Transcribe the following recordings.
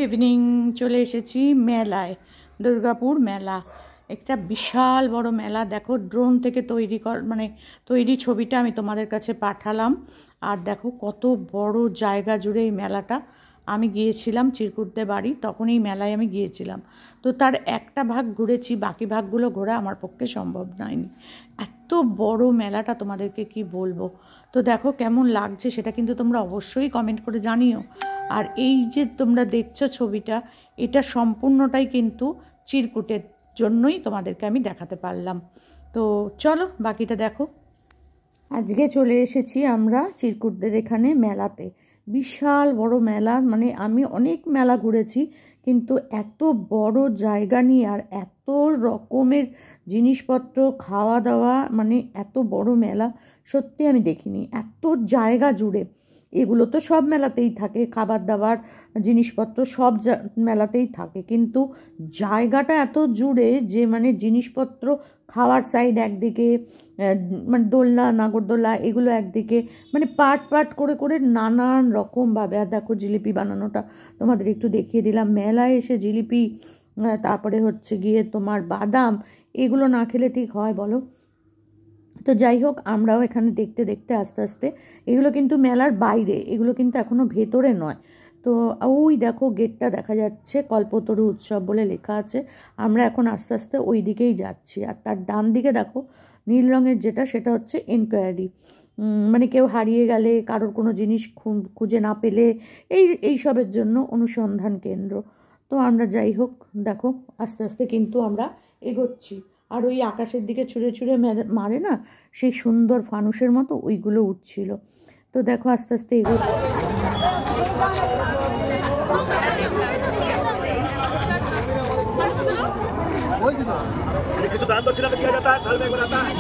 Evening চলে এসেছি মেলায়, দুর্গাপুর মেলা। একটা বিশাল বড় মেলা, দেখো ড্রোন থেকে তৈরি ছবিটা আমি তোমাদের কাছে পাঠালাম। আর দেখো কত বড় জায়গা জুড়ে এই মেলাটা। আমি গিয়েছিলাম চিরকুটদের বাড়ি, তখন এই মেলায় আমি গিয়েছিলাম। তো তার একটা ভাগ ঘুরেছি, বাকি ভাগগুলো ঘোরা আমার পক্ষে সম্ভব নয়নি। এত বড় মেলাটা তোমাদেরকে কি বলবো। তো দেখো কেমন লাগছে সেটা কিন্তু তোমরা অবশ্যই কমেন্ট করে জানিও। আর এই যে তোমরা দেখছো ছবিটা, এটা সম্পূর্ণটাই কিন্তু চিরকুটের জন্যই তোমাদেরকে আমি দেখাতে পারলাম। তো চলো বাকিটা দেখো। আজকে চলে এসেছি আমরা চিরকুটদের এখানে মেলাতে। বিশাল বড় মেলা, মানে আমি অনেক মেলা ঘুরেছি কিন্তু এত বড় জায়গা নিয়ে আর এত রকমের জিনিসপত্র, খাওয়া দাওয়া, মানে এত বড় মেলা সত্যি আমি দেখিনি। এত জায়গা জুড়ে, এগুলো তো সব মেলাতেই থাকে, খাবার দাবার জিনিসপত্র সব মেলাতেই থাকে, কিন্তু জায়গাটা এত জুড়ে যে মানে জিনিসপত্র, খাওয়ার সাইড একদিকে, মানে দোলনা, নাগরদোলা এগুলো একদিকে, মানে পার্ট পার্ট করে করে নানান রকমভাবে। আর দেখো জিলিপি বানানোটা তোমাদের একটু দেখিয়ে দিলাম। মেলায় এসে জিলিপি, তারপরে হচ্ছে গিয়ে তোমার বাদাম, এগুলো না খেলে ঠিক হয় বলো? তো যাই হোক, আমরাও এখানে দেখতে দেখতে আস্তে আস্তে, এগুলো কিন্তু মেলার বাইরে, এগুলো কিন্তু এখনও ভেতরে নয়। তো ওই দেখো গেটটা দেখা যাচ্ছে, কল্পতরু উৎসব বলে লেখা আছে। আমরা এখন আস্তে আস্তে ওই দিকেই যাচ্ছি। আর তার ডান দিকে দেখো নীল রঙের যেটা, সেটা হচ্ছে এনকোয়ারি, মানে কেউ হারিয়ে গেলে, কারোর কোনো জিনিস খুঁজে না পেলে এইসবের জন্য অনুসন্ধান কেন্দ্র। তো আমরা যাই হোক দেখো আস্তে আস্তে কিন্তু আমরা এগোচ্ছি। আর ওই আকাশের দিকে ছুঁড়ে ছুঁড়ে মারে না, সেই সুন্দর ফানুসের মতো ওইগুলো উঠছিল। তো দেখো আস্তে আস্তে এগোচ্ছি। কিছু দান দক্ষিণা दिया जाता है, साल में एक बार आता है।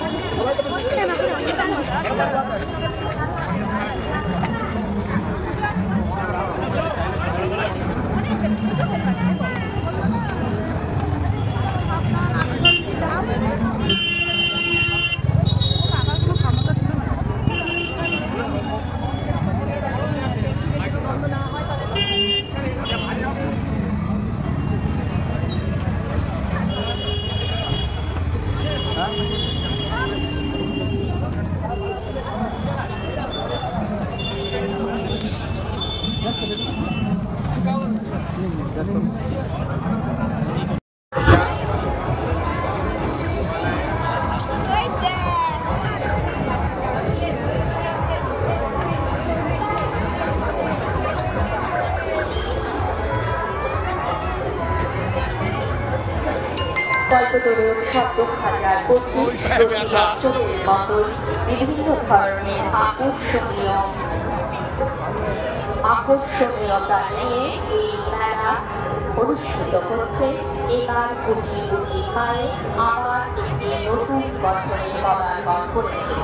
কল্পতরু উৎসব 2025 অঞ্চলের মতোই বিভিন্ন ধরনের আকর্ষণীয়তা নিয়ে এই মেলা অনুষ্ঠিত হচ্ছে। এবার কোটি কোটি পায়ে আবার একটি নতুন বছরের পদার্পণ করেছে।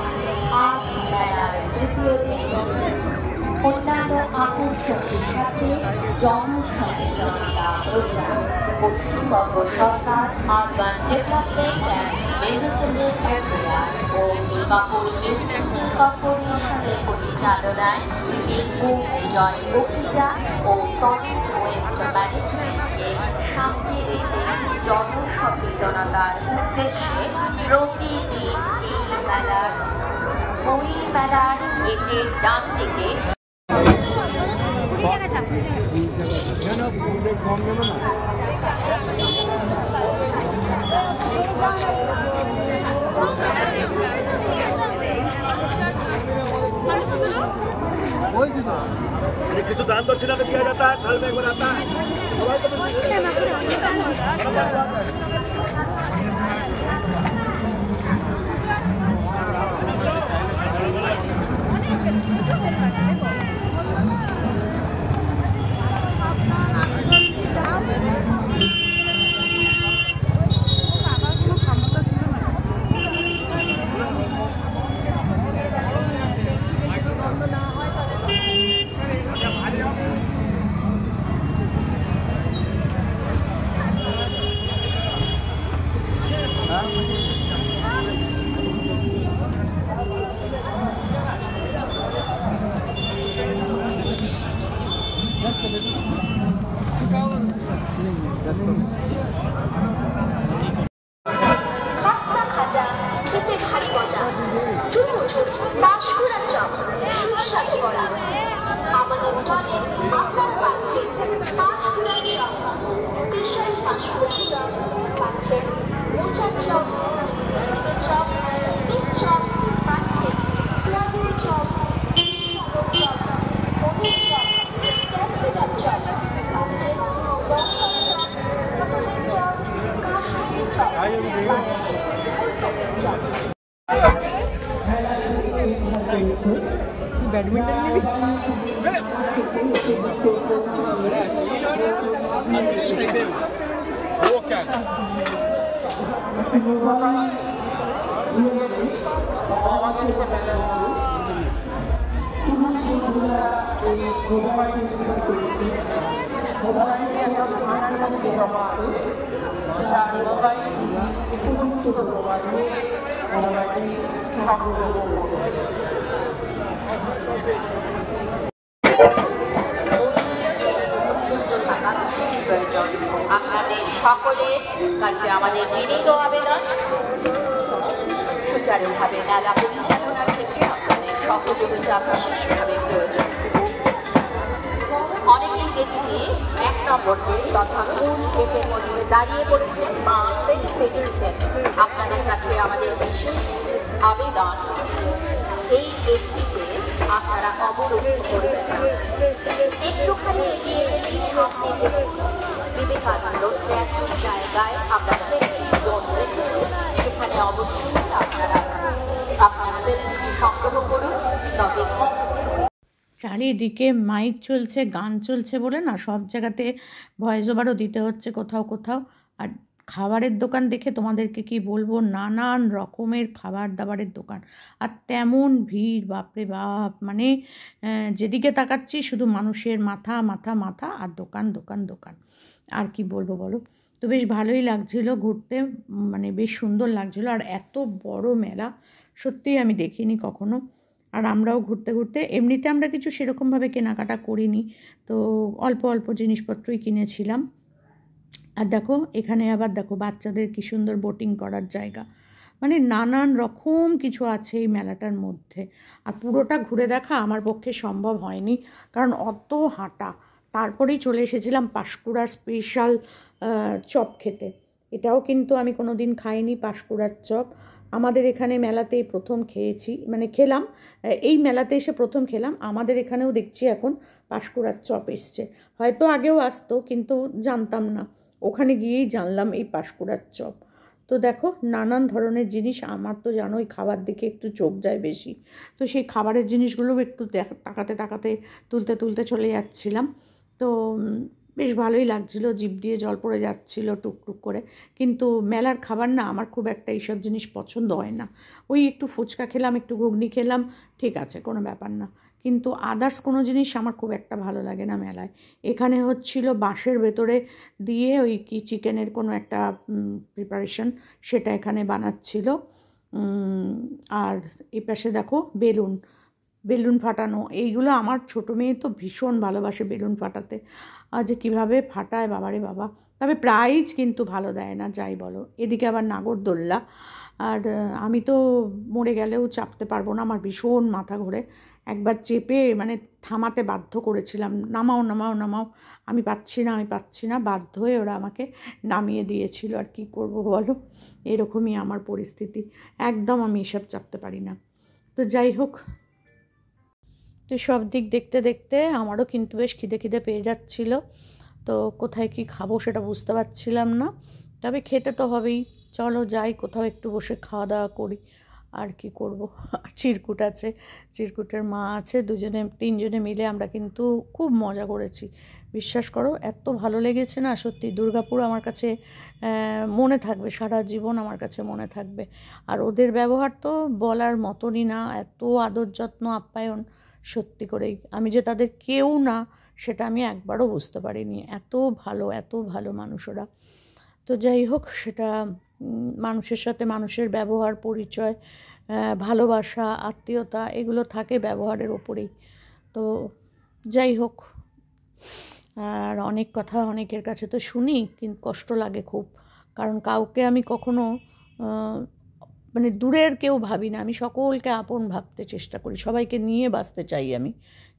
আজ মেলার তৃতীয় দিন। অন্যান্য আকর্ষণের সাথে জনসচেতনতা প্রচার। পশ্চিমবঙ্গ সরকার, urban development and maintenance area ও দুর্গাপুর মিউনিসিপাল কর্পোরেশনের পরিচালনায় ডেঙ্গু বিজয় অভিযান ও সলিড ওয়েস্ট ম্যানেজমেন্টকে সামনে রেখে জনসচেতনতার উদ্দেশ্যে প্রতিদিন ওই মেলার গেটের ডান দিকে কিছু দান দক্ষিণা दिया जाता है, साल में एक बार आता है। খাজা খেতে ভারী মজা, তরমুজ, পাঁশকুড়ার চপ, সুস্বাদু বড়া। আমাদের স্টলে আপনারা পাচ্ছেন পাঁশকুড়ার চপ, স্পেশাল পাঁশকুড়ার চপ, পাচ্ছেন মোচার চপ, চিংড়ির চপ, মিট চপ, পাচ্ছেন সোয়াবিন চপ, চপ, পনির চপ, ক্যাপসিকাম চপ, পাচ্ছেন লঙ্কা চপ, পটলের চপ, কাশ্মীরি চপ, পাচ্ছেন ফুলকপির চপ। बैडमिंटन में भी वो क्या আপনাদের সকলের কাছে আমাদের বিনীত আবেদন, সুচারুভাবে মেলা পরিচালনার ক্ষেত্রে আপনাদের সহযোগিতা বিশেষভাবে প্রয়োজন। অনেকেই দেখছি 1 নম্বর গেট তথা ফুল গেটের মধ্যে দাঁড়িয়ে পড়েছেন বা পেটেছেন। আপনাদের কাছে আমাদের বিশেষ আবেদন, এই গেটটিতে আপনারা অবরোধ করবেন না, একটুখানি এগিয়ে এসে সামনে দেখুন বিবেকানন্দ স্ট্যাচুর জায়গায় আমরা সেলফি জোন রেখেছি, সেখানে অবশ্যই আপনারা আপনাদের সংগ্রহ করুন। তবে চারিদিকে মাইক চলছে, গান চলছে বলে না সব জায়গাতে ভয়েস ওভারও দিতে হচ্ছে কোথাও কোথাও। আর খাবারের দোকান দেখে তোমাদেরকে কি বলবো, নানান রকমের খাবার দাবারের দোকান, আর তেমন ভিড়, বাপরে বাপ, মানে যেদিকে তাকাচ্ছি শুধু মানুষের মাথা মাথা মাথা, আর দোকান দোকান দোকান। আর কি বলবো বলো। তো বেশ ভালোই লাগছিল ঘুরতে, মানে বেশ সুন্দর লাগছিল। আর এত বড় মেলা সত্যিই আমি দেখিনি কখনো। আর আমরাও ঘুরতে ঘুরতে, এমনিতে আমরা কিছু সেরকমভাবে কেনাকাটা করিনি, তো অল্প অল্প জিনিসপত্রই কিনেছিলাম। আর দেখো এখানে আবার দেখো বাচ্চাদের কি সুন্দর বোটিং করার জায়গা, মানে নানান রকম কিছু আছে এই মেলাটার মধ্যে। আর পুরোটা ঘুরে দেখা আমার পক্ষে সম্ভব হয়নি, কারণ অত হাঁটা। তারপরেই চলে এসেছিলাম পাঁশকুড়ার স্পেশাল চপ খেতে। এটাও কিন্তু আমি কোনো দিন খাইনি, পাঁশকুড়ার চপ। আমাদের এখানে মেলাতেই প্রথম খেয়েছি, মানে খেলাম, এই মেলাতে এসে প্রথম খেলাম। আমাদের এখানেও দেখছি এখন পাঁশকুড়ার চপ এসছে, হয়তো আগেও আসতো কিন্তু জানতাম না, ওখানে গিয়েই জানলাম এই পাঁশকুড়ার চপ। তো দেখো নানান ধরনের জিনিস, আমার তো জানোই খাবার দিকে একটু চোখ যায় বেশি, তো সেই খাবারের জিনিসগুলোও একটু তাকাতে তাকাতে তুলতে তুলতে চলে যাচ্ছিলাম। তো বেশ ভালোই লাগছিলো, জিভ দিয়ে জল পড়ে যাচ্ছিলো টুকটুক করে। কিন্তু মেলার খাবার না আমার খুব একটা এইসব জিনিস পছন্দ হয় না। ওই একটু ফুচকা খেলাম, একটু ঘুগনি খেলাম, ঠিক আছে, কোনো ব্যাপার না, কিন্তু আদার্স কোনো জিনিস আমার খুব একটা ভালো লাগে না মেলায়। এখানে হচ্ছিল বাঁশের ভেতরে দিয়ে ওই কি চিকেনের কোনো একটা প্রিপারেশন, সেটা এখানে বানাচ্ছিল। আর এই পাশে দেখো বেলুন বেলুন ফাটানো, এইগুলো আমার ছোটো মেয়ে তো ভীষণ ভালোবাসে বেলুন ফাটাতে, আর যে কীভাবে ফাটায় বাবারে বাবা। তবে প্রাইজ কিন্তু ভালো দেয় না, যাই বলো। এদিকে আবার নাগরদোল্লা, আর আমি তো মরে গেলেও চাপতে পারবো না, আমার ভীষণ মাথা ঘোরে। একবার চেপে মানে থামাতে বাধ্য করেছিলাম, নামাও নামাও নামাও, আমি পাচ্ছি না, বাধ্য হয়ে ওরা আমাকে নামিয়ে দিয়েছিল। আর কি করব বলো, এরকমই আমার পরিস্থিতি, একদম আমি এসব চাপতে পারি না। তো যাই হোক, তো সব দিক দেখতে দেখতে আমারও কিন্তু বেশ খিদে পেয়ে যাচ্ছিলো। তো কোথায় কি খাবো সেটা বুঝতে পারছিলাম না, তবে খেতে তো হবেই। চলো যাই কোথাও একটু বসে খাওয়া দাওয়া করি, আর কি করব। চিরকুট আছে, চিরকুটের মা আছে, তিনজনে মিলে আমরা কিন্তু খুব মজা করেছি। বিশ্বাস করো এত ভালো লেগেছে না, সত্যি দুর্গাপুর আমার কাছে মনে থাকবে, সারা জীবন আমার কাছে মনে থাকবে। আর ওদের ব্যবহার তো বলার মতনই না, এত আদর যত্ন আপ্যায়ন, সত্যি করেই আমি যে তাদের কেউ না সেটা আমি একবারও বুঝতে পারিনি। এত ভালো মানুষ ওরা। তো যাই হোক, সেটা মানুষের সাথে মানুষের ব্যবহার, পরিচয়, ভালোবাসা, আত্মীয়তা, এগুলো থাকে ব্যবহারের ওপরেই। তো যাই হোক, আর অনেক কথা অনেকের কাছে তো শুনি, কিন্তু কষ্ট লাগে খুব, কারণ কাউকে আমি কখনো মানে দূরের কেউ ভাবি না, আমি সকলকে আপন ভাবতে চেষ্টা করি, সবাইকে নিয়ে বাঁচতে চাই আমি।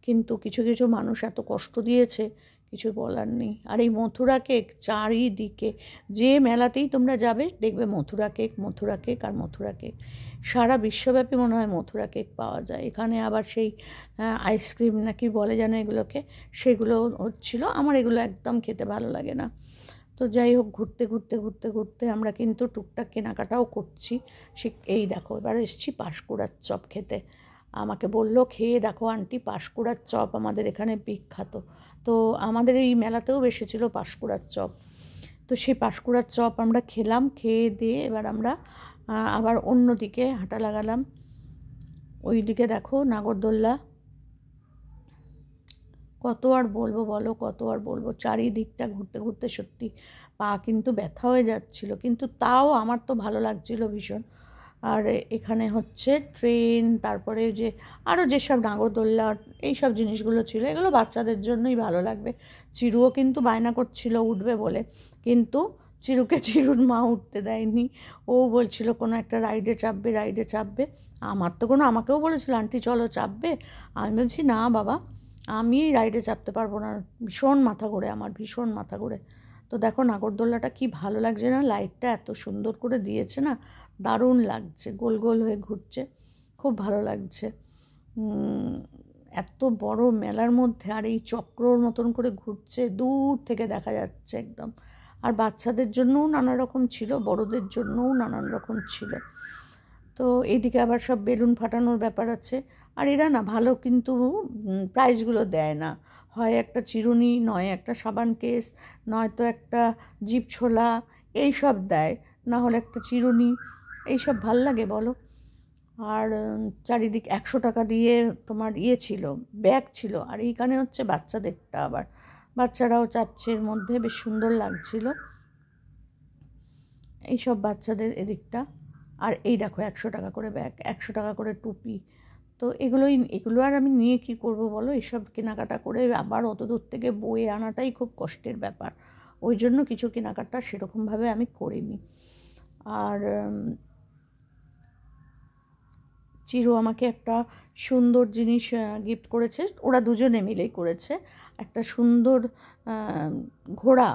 কিন্তু কিছু কিছু মানুষ এত কষ্ট দিয়েছে, কিছু বলার নেই। আর এই মথুরা কেক চারিদিকে, যে মেলাতেই তোমরা যাবে দেখবে মথুরা কেক, মথুরা কেক আর মথুরা কেক। সারা বিশ্বব্যাপী মনে হয় মথুরা কেক পাওয়া যায়। এখানে আবার সেই আইসক্রিম নাকি বলে যেন এগুলোকে, সেগুলো হচ্ছিলো। আমার এগুলো একদম খেতে ভালো লাগে না। তো যাই হোক, ঘুরতে ঘুরতে ঘুরতে ঘুরতে আমরা কিন্তু টুকটাক কেনাকাটাও করছি। এই দেখো, এবার এসেছি পাঁশকুড়ার চপ খেতে। আমাকে বলল, খেয়ে দেখো আন্টি, পাঁশকুড়ার চপ আমাদের এখানে বিখ্যাত। তো আমাদের এই মেলাতেও এসেছিল পাঁশকুড়ার চপ। তো সেই পাঁশকুড়ার চপ আমরা খেলাম, খেয়ে দিয়ে এবার আমরা আবার অন্য দিকে হাঁটা লাগালাম। ওই দিকে দেখো নাগরদোল্লা, কত আর বলবো বলো, কত আর বলবো। চারিদিকটা ঘুরতে ঘুরতে সত্যি পা কিন্তু ব্যথা হয়ে যাচ্ছিল, কিন্তু তাও আমার তো ভালো লাগছিল ভীষণ। আর এখানে হচ্ছে ট্রেন, তারপরে যে আরও যেসব নাগরদোল্লা এইসব জিনিসগুলো ছিল, এগুলো বাচ্চাদের জন্যই ভালো লাগবে। চিরুও কিন্তু বায়না করছিল উঠবে বলে, কিন্তু চিরুকে চিরুর মা উঠতে দেয়নি। ও বলছিল কোনো একটা রাইডে চাপবে, রাইডে চাপবে। আমাকেও বলেছিল, আন্টি চলো চাপবে। আমি বলছি না বাবা, আমি রাইডে চাপতে পারবো না, ভীষণ মাথা ঘোরে আমার, ভীষণ মাথা ঘোরে। তো দেখো নাগরদোল্লাটা কি ভালো লাগছে না, লাইটটা এত সুন্দর করে দিয়েছে না, দারুণ লাগছে, গোল গোল হয়ে ঘুরছে, খুব ভালো লাগছে। এত বড় মেলার মধ্যে আর এই চক্রর মতন করে ঘুরছে, দূর থেকে দেখা যাচ্ছে একদম। আর বাচ্চাদের জন্যও নানা রকম ছিল, বড়দের জন্যও নানান রকম ছিল। তো এইদিকে আবার সব বেলুন ফাটানোর ব্যাপার আছে। আর এরা না ভালো কিন্তু প্রাইজগুলো দেয় না, হয় একটা চিরুনি, নয় একটা সাবান কেস, নয়তো একটা জিভ ছোলা, এইসব দেয়, না হলে একটা চিরুনি। এইসব ভাল লাগে বলো? আর চারিদিক 100 টাকা দিয়ে তোমার ছিল, ব্যাগ ছিল। আর এইখানে হচ্ছে বাচ্চাদেরটা, আবার বাচ্চারাও চাপছে এর মধ্যে, বেশ সুন্দর লাগছিল এইসব বাচ্চাদের এদিকটা। আর এই দেখো 100 টাকা করে ব্যাগ, 100 টাকা করে টুপি। তো এগুলো আর আমি নিয়ে কি করব বলো? এসব কেনাকাটা করে আবার অত দূর থেকে বয়ে আনাটাই খুব কষ্টের ব্যাপার। ওই জন্য কিছু কেনাকাটা সেরকমভাবে আমি করিনি। আর চিরু আমাকে একটা সুন্দর জিনিস গিফট করেছে, ওরা দুজনে মিলেই করেছে। একটা সুন্দর ঘোড়া,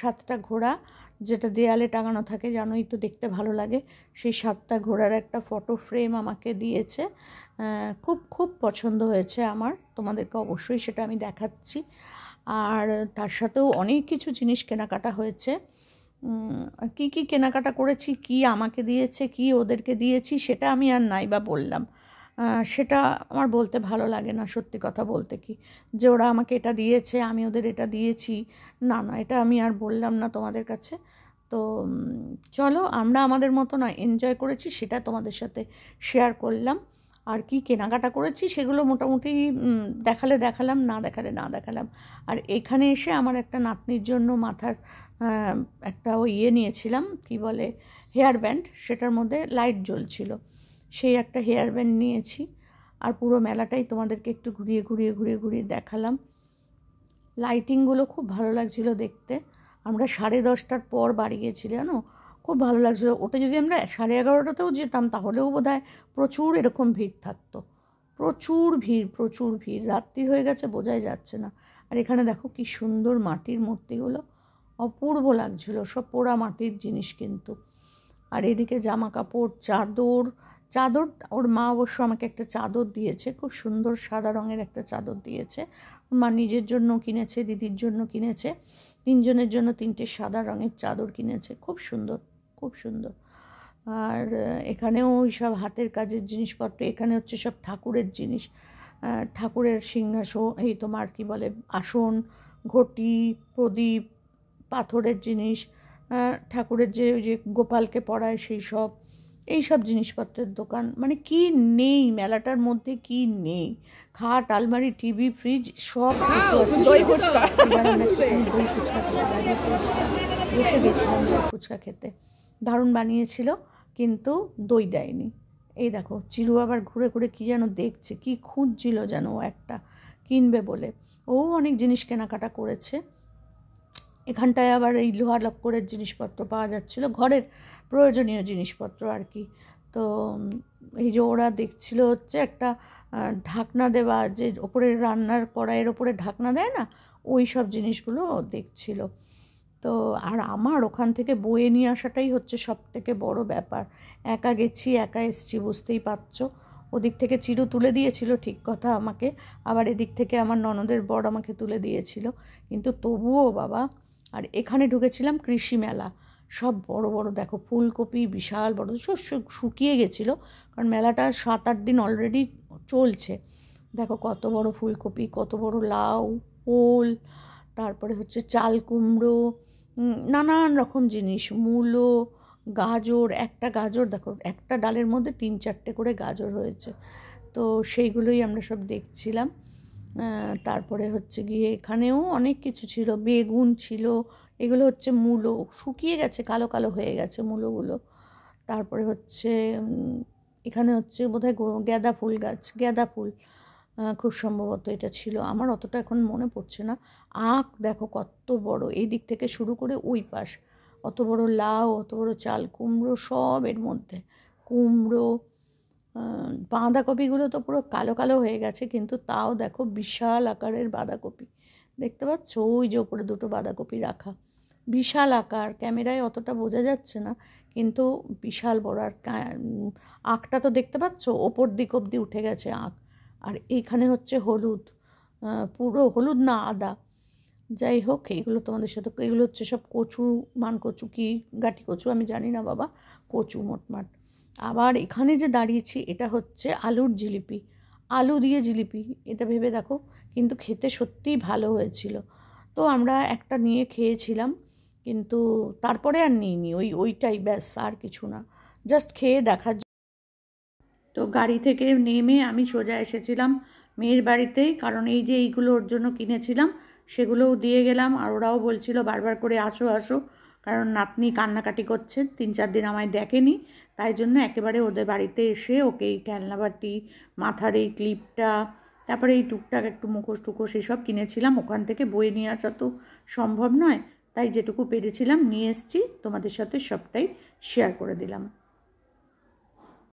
7টা ঘোড়া, যেটা দেয়ালে টাঙানো থাকে, জানোই তো, দেখতে ভালো লাগে। সেই 7টা ঘোড়ার একটা ফটো ফ্রেম আমাকে দিয়েছে, খুব খুব পছন্দ হয়েছে আমার, তোমাদেরকে অবশ্যই সেটা আমি দেখাচ্ছি। আর তার সাথেও অনেক কিছু জিনিস কেনাকাটা হয়েছে। কি কি কেনাকাটা করেছি, কি আমাকে দিয়েছে, কি ওদেরকে দিয়েছি, সেটা আমি আর নাই বা বললাম। সেটা আমার বলতে ভালো লাগে না, সত্যি কথা বলতে, কি যে ওরা আমাকে এটা দিয়েছে, আমি ওদের এটা দিয়েছি, না না, এটা আমি আর বললাম না তোমাদের কাছে। তো চলো, আমরা আমাদের মতো না এনজয় করেছি, সেটা তোমাদের সাথে শেয়ার করলাম। আর কি কেনাকাটা করেছি সেগুলো মোটামুটি দেখালাম, না দেখালাম। আর এখানে এসে আমার একটা নাতনির জন্য মাথার একটা নিয়েছিলাম, কি বলে, হেয়ার ব্যান্ড, সেটার মধ্যে লাইট জ্বলছিল, সেই একটা হেয়ার ব্যান্ড নিয়েছি। আর পুরো মেলাটাই তোমাদেরকে একটু ঘুরিয়ে দেখালাম। লাইটিংগুলো খুব ভালো লাগছিল দেখতে। আমরা 10:30টার পর বাড়ি গেছি, জানো, খুব ভালো লাগছিলো। ওটা যদি আমরা 11:30টাতেও যেতাম, তাহলেও বোধহয় প্রচুর এরকম ভিড় থাকতো, প্রচুর ভিড়। রাত্রি হয়ে গেছে, বোঝাই যাচ্ছে না। আর এখানে দেখো কি সুন্দর মাটির মূর্তিগুলো, অপূর্ব লাগছিল, সব পোড়া মাটির জিনিস কিন্তু। আর এদিকে জামা কাপড়, চাদর, ওর মা অবশ্য আমাকে একটা চাদর দিয়েছে, খুব সুন্দর সাদা রঙের একটা চাদর দিয়েছে। ওর মা নিজের জন্য কিনেছে, দিদির জন্য কিনেছে, 3জনের জন্য 3টে সাদা রঙের চাদর কিনেছে, খুব সুন্দর। আর এখানেও ওই সব হাতের কাজের জিনিসপত্র, এখানে হচ্ছে সব ঠাকুরের জিনিস, ঠাকুরের সিংহাসন, এই তোমার কি বলে, আসন, ঘটি, প্রদীপ, পাথরের জিনিস, ঠাকুরের যে গোপালকে পরায় সেই সব, এইসব জিনিসপত্রের দোকান। মানে কি নেই মেলাটার মধ্যে, কি নেই? খাট, আলমারি, টিভি, ফ্রিজ, সব কিছু আছে। দই ফুচকা বসে গেছিলাম দই ফুচকা খেতে, দারুণ বানিয়েছিল, কিন্তু দই দেয়নি। এই দেখো চিরু আবার ঘুরে কি যেন দেখছে, কি খুঁজছিল যেন একটা, কিনবে বলে। ও অনেক জিনিস কেনাকাটা করেছে। এখানটায় আবার এই লোহা লক্করের জিনিসপত্র পাওয়া যাচ্ছিলো, ঘরের প্রয়োজনীয় জিনিসপত্র আর কি। তো এই যে ওরা দেখছিল হচ্ছে একটা ঢাকনা দেওয়া, যে ওপরে রান্নার কড়াইয়ের ওপরে ঢাকনা দেয় না, ওই সব জিনিসগুলো দেখছিল। তো আর আমার ওখান থেকে বয়ে নিয়ে আসাটাই হচ্ছে সব থেকে বড় ব্যাপার। একা গেছি, একা এসছি, বুঝতেই পারছো। ওদিক থেকে চিরু তুলে দিয়েছিল ঠিক কথা আমাকে, আবার এদিক থেকে আমার ননদের বর আমাকে তুলে দিয়েছিল, কিন্তু তবুও বাবা। আর এখানে ঢুকেছিলাম কৃষি মেলা, সব বড় বড় দেখো ফুলকপি, বিশাল বড়, শস্য শুকিয়ে গেছিলো কারণ মেলাটা 7-8 দিন অলরেডি চলছে। দেখো কত বড় ফুলকপি, কত বড় লাউ, ওল, তারপরে হচ্ছে চাল কুমড়ো, নানান রকম জিনিস, মূলো, গাজর। একটা গাজর দেখো, একটা ডালের মধ্যে 3-4টে করে গাজর হয়েছে। তো সেইগুলোই আমরা সব দেখছিলাম। তারপরে হচ্ছে গিয়ে এখানেও অনেক কিছু ছিল, বেগুন ছিল, এগুলো হচ্ছে মূলো, শুকিয়ে গেছে, কালো কালো হয়ে গেছে মূলোগুলো। তারপরে হচ্ছে এখানে হচ্ছে বোধহয় গাঁদা ফুল গাছ, গাঁদা ফুল খুব সম্ভবত এটা ছিল, আমার অতটা এখন মনে পড়ছে না। আখ দেখো কত বড়, এই দিক থেকে শুরু করে ওই পাশ, অত বড় লাউ, অত বড় চাল কুমড়ো, সব এর মধ্যে কুমড়ো। বাঁধাকপিগুলো তো পুরো কালো কালো হয়ে গেছে, কিন্তু তাও দেখো বিশাল আকারের বাঁধাকপি দেখতে পাচ্ছ, ওই যে ওপরে দুটো বাঁধাকপি রাখা, বিশাল আকার, ক্যামেরায় অতটা বোঝা যাচ্ছে না কিন্তু বিশাল বড়। আর আখটা তো দেখতে পাচ্ছ ওপর দিক অবধি উঠে গেছে আখ। আর এইখানে হচ্ছে হলুদ, পুরো হলুদ না আদা, যাই হোক এইগুলো তোমাদের সাথে, এগুলো হচ্ছে সব কচু, মান কচু কি গাঠি কচু আমি জানি না বাবা, কচু মোটমাট। আবার এখানে যে দাঁড়িয়েছি এটা হচ্ছে আলুর জিলিপি, আলু দিয়ে জিলিপি, এটা ভেবে দেখো, কিন্তু খেতে সত্যিই ভালো হয়েছিল। তো আমরা একটা নিয়ে খেয়েছিলাম, কিন্তু তারপরে আর নিইনি, ওইটাই ব্যাস, আর কিছু না, জাস্ট খেয়ে দেখার। তো গাড়ি থেকে নেমে আমি সোজা এসেছিলাম মেয়ের বাড়িতেই, কারণ এই যে এইগুলো ওর জন্য কিনেছিলাম সেগুলোও দিয়ে গেলাম। আর ওরাও বলছিল বারবার করে আসো আসো, কারণ নাতনি কান্নাকাটি করছে, 3-4 দিন আমায় দেখেনি, তাই জন্য একেবারে ওদের বাড়িতে এসে ওকে এই খেলনাবাটি, মাথার এই ক্লিপটা, তারপরে এই টুকটাক একটু মুখোশ টুকোশ এসব কিনেছিলাম। ওখান থেকে বয়ে নিয়ে আসা তো সম্ভব নয়, তাই যেটুকু পেরেছিলাম নিয়ে এসেছি, তোমাদের সাথে সবটাই শেয়ার করে দিলাম।